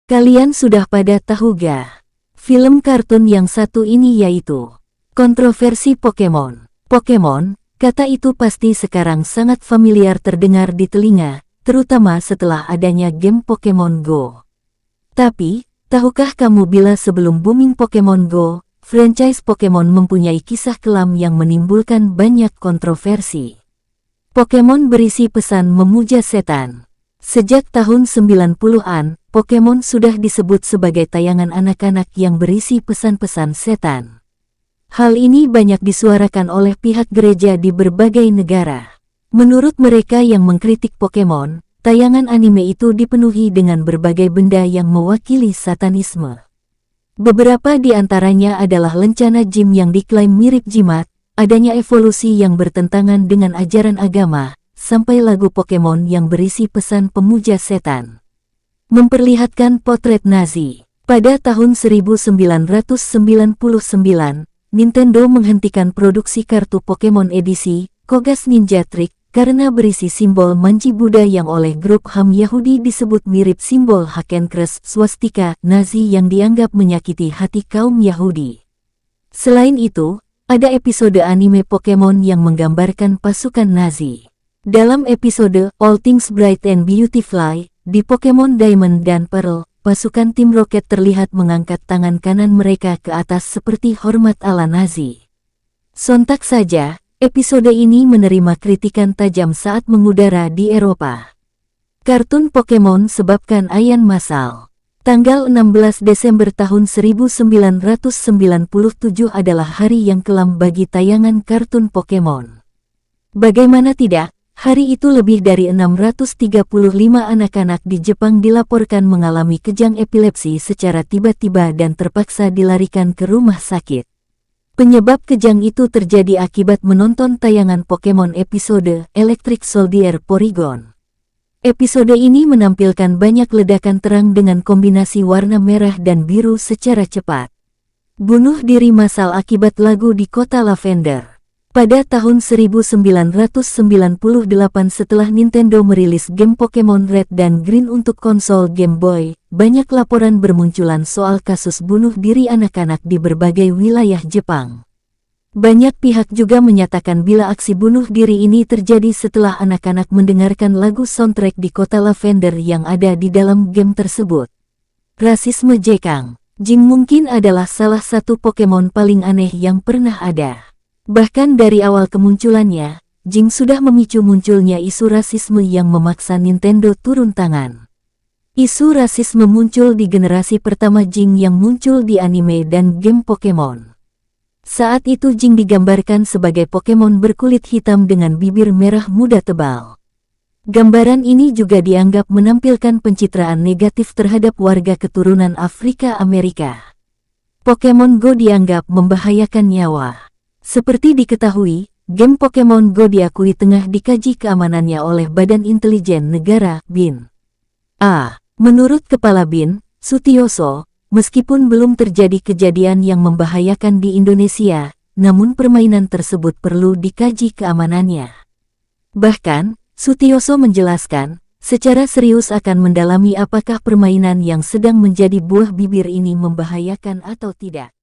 Kalian sudah pada tahu gak? Film kartun yang satu ini yaitu kontroversi Pokemon. Pokemon, kata itu pasti sekarang sangat familiar terdengar di telinga, terutama setelah adanya game Pokemon Go. Tapi, tahukah kamu bila sebelum booming Pokemon Go, franchise Pokemon mempunyai kisah kelam yang menimbulkan banyak kontroversi. Pokemon berisi pesan memuja setan. Sejak tahun 90-an, Pokemon sudah disebut sebagai tayangan anak-anak yang berisi pesan-pesan setan. Hal ini banyak disuarakan oleh pihak gereja di berbagai negara. Menurut mereka yang mengkritik Pokemon, tayangan anime itu dipenuhi dengan berbagai benda yang mewakili satanisme. Beberapa di antaranya adalah lencana jin yang diklaim mirip jimat, adanya evolusi yang bertentangan dengan ajaran agama, sampai lagu Pokemon yang berisi pesan pemuja setan. Memperlihatkan potret Nazi. Pada tahun 1999, Nintendo menghentikan produksi kartu Pokemon edisi Kogas Ninja Trick karena berisi simbol manji Buddha yang oleh grup HAM Yahudi disebut mirip simbol Hakenkreuz swastika Nazi yang dianggap menyakiti hati kaum Yahudi. Selain itu, ada episode anime Pokemon yang menggambarkan pasukan Nazi. Dalam episode All Things Bright and Beautiful di Pokemon Diamond dan Pearl, pasukan tim Rocket terlihat mengangkat tangan kanan mereka ke atas seperti hormat ala Nazi. Sontak saja, episode ini menerima kritikan tajam saat mengudara di Eropa. Kartun Pokemon sebabkan ayan massal. Tanggal 16 Desember tahun 1997 adalah hari yang kelam bagi tayangan kartun Pokemon. Bagaimana tidak? Hari itu lebih dari 635 anak-anak di Jepang dilaporkan mengalami kejang epilepsi secara tiba-tiba dan terpaksa dilarikan ke rumah sakit. Penyebab kejang itu terjadi akibat menonton tayangan Pokemon episode Electric Soldier Porygon. Episode ini menampilkan banyak ledakan terang dengan kombinasi warna merah dan biru secara cepat. Bunuh diri massal akibat lagu di kota Lavender. Pada tahun 1998 setelah Nintendo merilis game Pokemon Red dan Green untuk konsol Game Boy, banyak laporan bermunculan soal kasus bunuh diri anak-anak di berbagai wilayah Jepang. Banyak pihak juga menyatakan bila aksi bunuh diri ini terjadi setelah anak-anak mendengarkan lagu soundtrack di kota Lavender yang ada di dalam game tersebut. Rasisme Jekang. Jing mungkin adalah salah satu Pokemon paling aneh yang pernah ada. Bahkan dari awal kemunculannya, Jing sudah memicu munculnya isu rasisme yang memaksa Nintendo turun tangan. Isu rasisme muncul di generasi pertama Jing yang muncul di anime dan game Pokemon. Saat itu Jing digambarkan sebagai Pokemon berkulit hitam dengan bibir merah muda tebal. Gambaran ini juga dianggap menampilkan pencitraan negatif terhadap warga keturunan Afrika Amerika. Pokemon Go dianggap membahayakan nyawa. Seperti diketahui, game Pokemon Go diakui tengah dikaji keamanannya oleh Badan Intelijen Negara, BIN. Menurut Kepala BIN, Sutioso, meskipun belum terjadi kejadian yang membahayakan di Indonesia, namun permainan tersebut perlu dikaji keamanannya. Bahkan, Sutioso menjelaskan, secara serius akan mendalami apakah permainan yang sedang menjadi buah bibir ini membahayakan atau tidak.